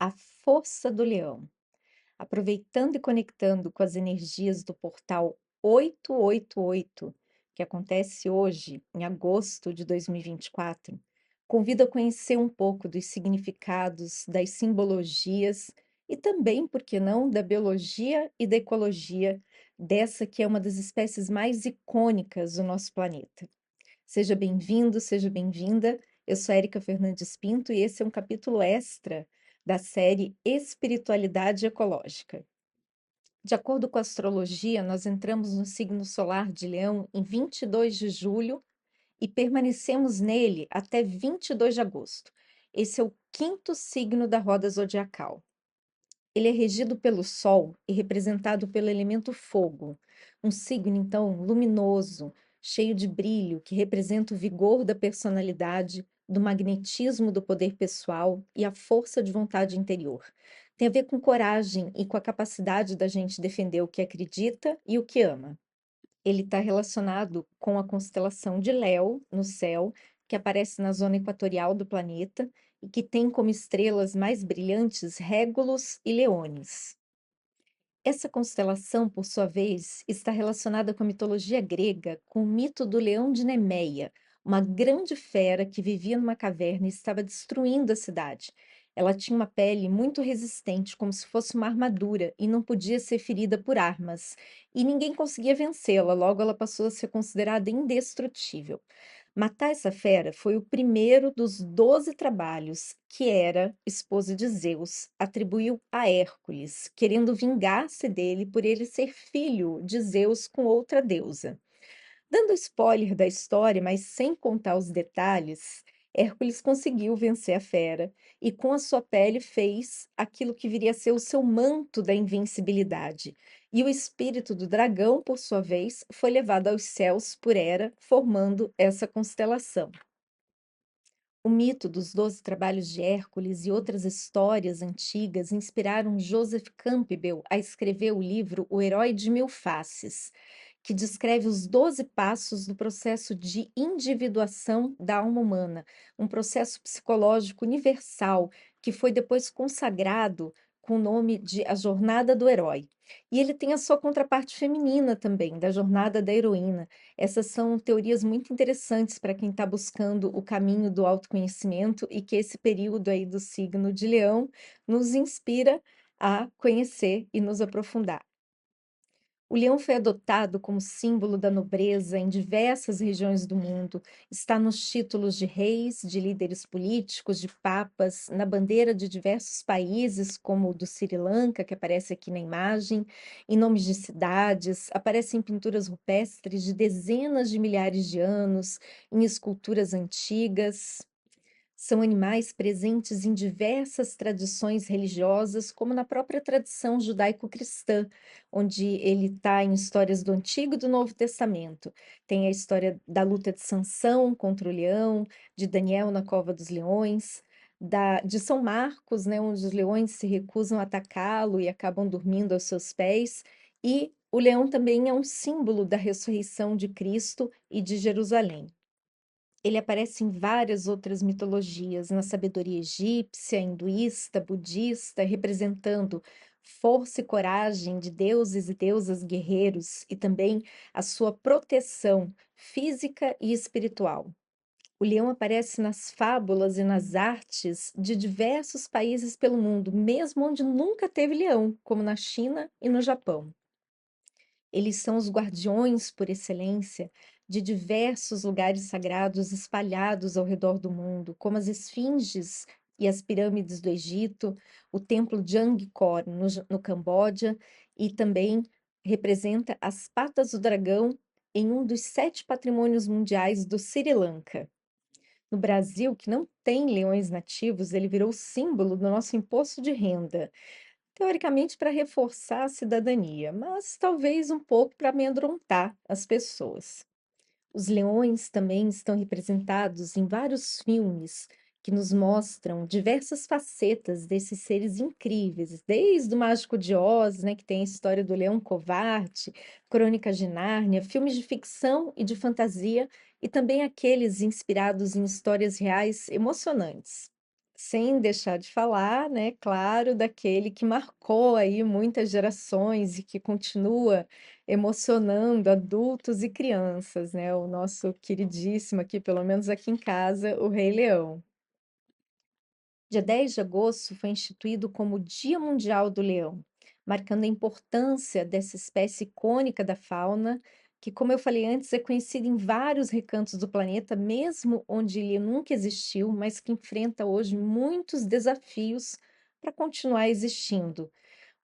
A força do leão. Aproveitando e conectando com as energias do portal 888, que acontece hoje, em agosto de 2024, convido a conhecer um pouco dos significados, das simbologias e também, por que não, da biologia e da ecologia dessa que é uma das espécies mais icônicas do nosso planeta. Seja bem-vindo, seja bem-vinda. Eu sou Érica Fernandes Pinto e esse é um capítulo extra da série Espiritualidade Ecológica. De acordo com a astrologia, nós entramos no signo solar de Leão em 22 de julho e permanecemos nele até 22 de agosto. Esse é o quinto signo da roda zodiacal. Ele é regido pelo Sol e representado pelo elemento fogo, um signo, então, luminoso, cheio de brilho, que representa o vigor da personalidade, do magnetismo do poder pessoal e a força de vontade interior. Tem a ver com coragem e com a capacidade da gente defender o que acredita e o que ama. Ele está relacionado com a constelação de Léo no céu, que aparece na zona equatorial do planeta e que tem como estrelas mais brilhantes Régulos e Leones. Essa constelação, por sua vez, está relacionada com a mitologia grega, com o mito do leão de Nemeia, uma grande fera que vivia numa caverna e estava destruindo a cidade. Ela tinha uma pele muito resistente, como se fosse uma armadura, e não podia ser ferida por armas. E ninguém conseguia vencê-la, logo ela passou a ser considerada indestrutível. Matar essa fera foi o primeiro dos 12 trabalhos que Hera, esposa de Zeus, atribuiu a Hércules, querendo vingar-se dele por ele ser filho de Zeus com outra deusa. Dando spoiler da história, mas sem contar os detalhes, Hércules conseguiu vencer a fera e, com a sua pele, fez aquilo que viria a ser o seu manto da invencibilidade. E o espírito do dragão, por sua vez, foi levado aos céus por Hera, formando essa constelação. O mito dos 12 trabalhos de Hércules e outras histórias antigas inspiraram Joseph Campbell a escrever o livro O Herói de Mil Faces, que descreve os 12 passos do processo de individuação da alma humana, um processo psicológico universal que foi depois consagrado com o nome de A Jornada do Herói. E ele tem a sua contraparte feminina também, da Jornada da Heroína. Essas são teorias muito interessantes para quem está buscando o caminho do autoconhecimento e que esse período aí do signo de Leão nos inspira a conhecer e nos aprofundar. O leão foi adotado como símbolo da nobreza em diversas regiões do mundo. Está nos títulos de reis, de líderes políticos, de papas, na bandeira de diversos países, como o do Sri Lanka, que aparece aqui na imagem, em nomes de cidades, aparece em pinturas rupestres de dezenas de milhares de anos, em esculturas antigas. São animais presentes em diversas tradições religiosas, como na própria tradição judaico-cristã, onde ele está em histórias do Antigo e do Novo Testamento. Tem a história da luta de Sansão contra o leão, de Daniel na cova dos leões, de São Marcos, né, onde os leões se recusam a atacá-lo e acabam dormindo aos seus pés. E o leão também é um símbolo da ressurreição de Cristo e de Jerusalém. Ele aparece em várias outras mitologias, na sabedoria egípcia, hinduísta, budista, representando força e coragem de deuses e deusas guerreiros e também a sua proteção física e espiritual. O leão aparece nas fábulas e nas artes de diversos países pelo mundo, mesmo onde nunca teve leão, como na China e no Japão. Eles são os guardiões por excelência de diversos lugares sagrados espalhados ao redor do mundo, como as esfinges e as pirâmides do Egito, o templo de Angkor no Camboja, e também representa as patas do dragão em um dos 7 patrimônios mundiais do Sri Lanka. No Brasil, que não tem leões nativos, ele virou símbolo do nosso imposto de renda. Teoricamente para reforçar a cidadania, mas talvez um pouco para amedrontar as pessoas. Os leões também estão representados em vários filmes que nos mostram diversas facetas desses seres incríveis, desde o Mágico de Oz, né, que tem a história do leão covarde, Crônicas de Nárnia, filmes de ficção e de fantasia, e também aqueles inspirados em histórias reais emocionantes. Sem deixar de falar, né, claro, daquele que marcou aí muitas gerações e que continua emocionando adultos e crianças, né, o nosso queridíssimo aqui, pelo menos aqui em casa, o Rei Leão. Dia 10 de agosto foi instituído como Dia Mundial do Leão, marcando a importância dessa espécie icônica da fauna, que, como eu falei antes, é conhecida em vários recantos do planeta, mesmo onde ele nunca existiu, mas que enfrenta hoje muitos desafios para continuar existindo.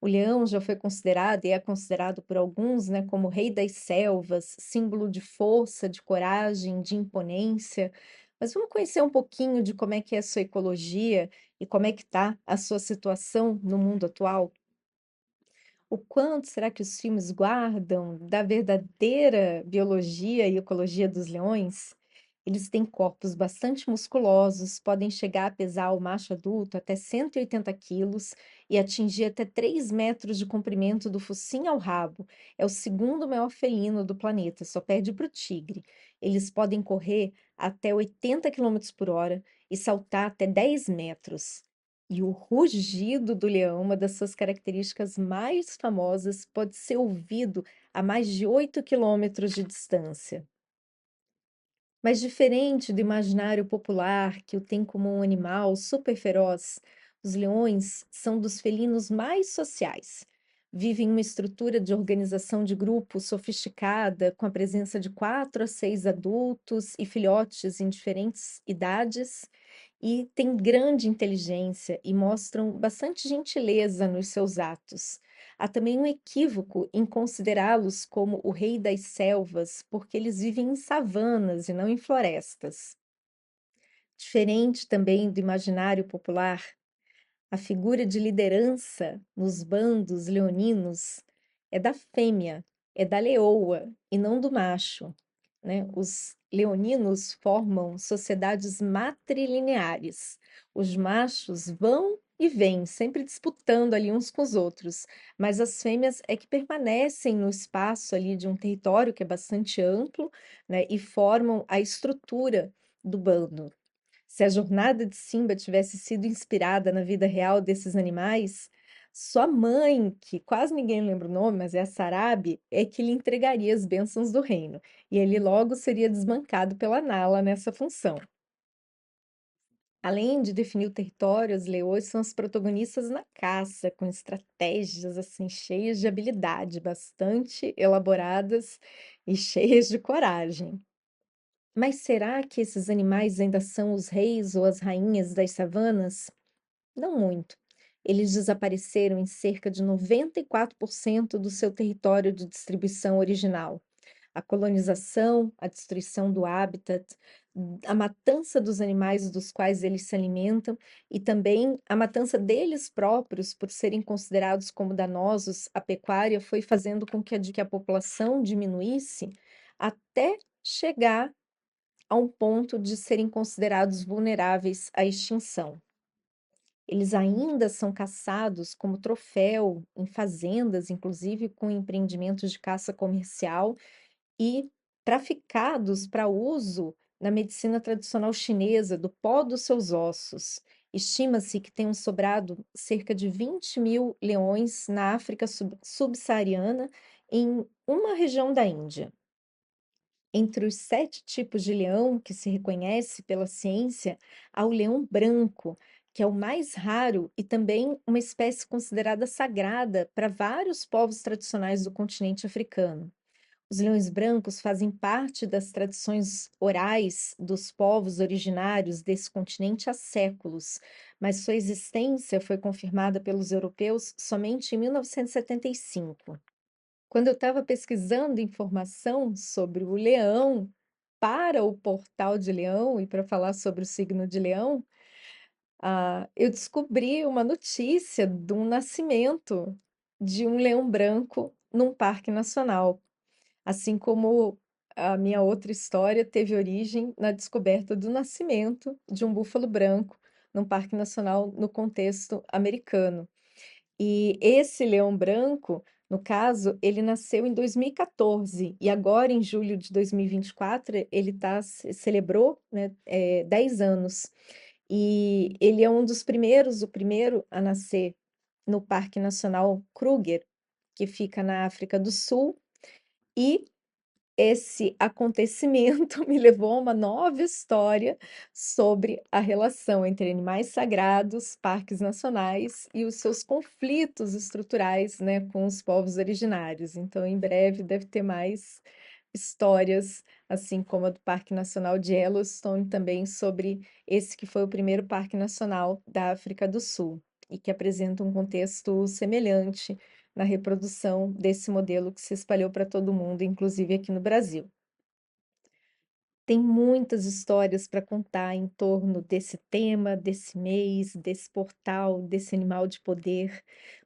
O leão já foi considerado e é considerado por alguns, né, como rei das selvas, símbolo de força, de coragem, de imponência. Mas vamos conhecer um pouquinho de como é que é a sua ecologia e como é que está a sua situação no mundo atual? O quanto será que os filmes guardam da verdadeira biologia e ecologia dos leões? Eles têm corpos bastante musculosos, podem chegar a pesar o macho adulto até 180 quilos e atingir até 3 metros de comprimento do focinho ao rabo. É o segundo maior felino do planeta, só perde para o tigre. Eles podem correr até 80 quilômetros por hora e saltar até 10 metros. E o rugido do leão, uma das suas características mais famosas, pode ser ouvido a mais de 8 quilômetros de distância. Mas diferente do imaginário popular, que o tem como um animal super feroz, os leões são dos felinos mais sociais. Vivem uma estrutura de organização de grupo sofisticada, com a presença de 4 a 6 adultos e filhotes em diferentes idades, e têm grande inteligência e mostram bastante gentileza nos seus atos. Há também um equívoco em considerá-los como o rei das selvas, porque eles vivem em savanas e não em florestas. Diferente também do imaginário popular, a figura de liderança nos bandos leoninos é da fêmea, é da leoa e não do macho, né? Os leoninos formam sociedades matrilineares. Os machos vão e vêm, sempre disputando ali uns com os outros, mas as fêmeas é que permanecem no espaço ali de um território que é bastante amplo, né? E formam a estrutura do bando. Se a jornada de Simba tivesse sido inspirada na vida real desses animais, sua mãe, que quase ninguém lembra o nome, mas é a Sarabi, é que lhe entregaria as bênçãos do reino, e ele logo seria desbancado pela Nala nessa função. Além de definir o território, os leões são os protagonistas na caça, com estratégias assim cheias de habilidade, bastante elaboradas e cheias de coragem. Mas será que esses animais ainda são os reis ou as rainhas das savanas? Não muito. Eles desapareceram em cerca de 94% do seu território de distribuição original. A colonização, a destruição do habitat, a matança dos animais dos quais eles se alimentam e também a matança deles próprios por serem considerados como danosos à pecuária foi fazendo com que a população diminuísse até chegar a um ponto de serem considerados vulneráveis à extinção. Eles ainda são caçados como troféu em fazendas, inclusive com empreendimentos de caça comercial e traficados para uso na medicina tradicional chinesa do pó dos seus ossos. Estima-se que tenham sobrado cerca de 20 mil leões na África subsaariana, em uma região da Índia. Entre os 7 tipos de leão que se reconhece pela ciência, há o leão branco, que é o mais raro e também uma espécie considerada sagrada para vários povos tradicionais do continente africano. Os leões brancos fazem parte das tradições orais dos povos originários desse continente há séculos, mas sua existência foi confirmada pelos europeus somente em 1975. Quando eu estava pesquisando informação sobre o leão para o portal de Leão e para falar sobre o signo de Leão, eu descobri uma notícia de um nascimento de um leão branco num parque nacional, assim como a minha outra história teve origem na descoberta do nascimento de um búfalo branco num parque nacional no contexto americano. E esse leão branco, no caso, ele nasceu em 2014 e agora, em julho de 2024, ele celebrou, né, 10 anos. E ele é um dos primeiros, o primeiro a nascer no Parque Nacional Kruger, que fica na África do Sul, e esse acontecimento me levou a uma nova história sobre a relação entre animais sagrados, parques nacionais e os seus conflitos estruturais, né, com os povos originários. Então, em breve deve ter mais histórias, assim como a do Parque Nacional de Yellowstone, também sobre esse que foi o primeiro parque nacional da África do Sul e que apresenta um contexto semelhante na reprodução desse modelo que se espalhou para todo mundo, inclusive aqui no Brasil. Tem muitas histórias para contar em torno desse tema, desse mês, desse portal, desse animal de poder,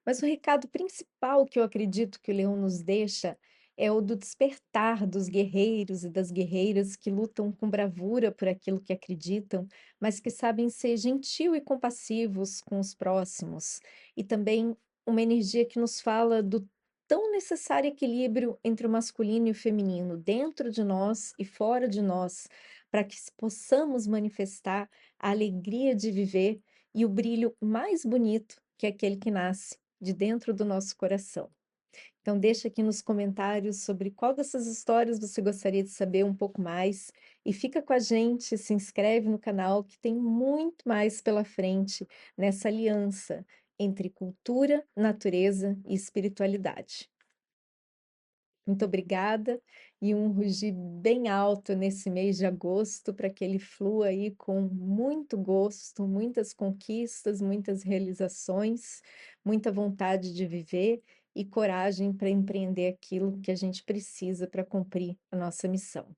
mas o recado principal que eu acredito que o leão nos deixa é o do despertar dos guerreiros e das guerreiras que lutam com bravura por aquilo que acreditam, mas que sabem ser gentil e compassivos com os próximos, e também uma energia que nos fala do tão necessário equilíbrio entre o masculino e o feminino, dentro de nós e fora de nós, para que possamos manifestar a alegria de viver e o brilho mais bonito, que é aquele que nasce de dentro do nosso coração. Então, deixa aqui nos comentários sobre qual dessas histórias você gostaria de saber um pouco mais e fica com a gente, se inscreve no canal que tem muito mais pela frente nessa aliança entre cultura, natureza e espiritualidade. Muito obrigada e um rugir bem alto nesse mês de agosto para que ele flua aí com muito gosto, muitas conquistas, muitas realizações, muita vontade de viver e coragem para empreender aquilo que a gente precisa para cumprir a nossa missão.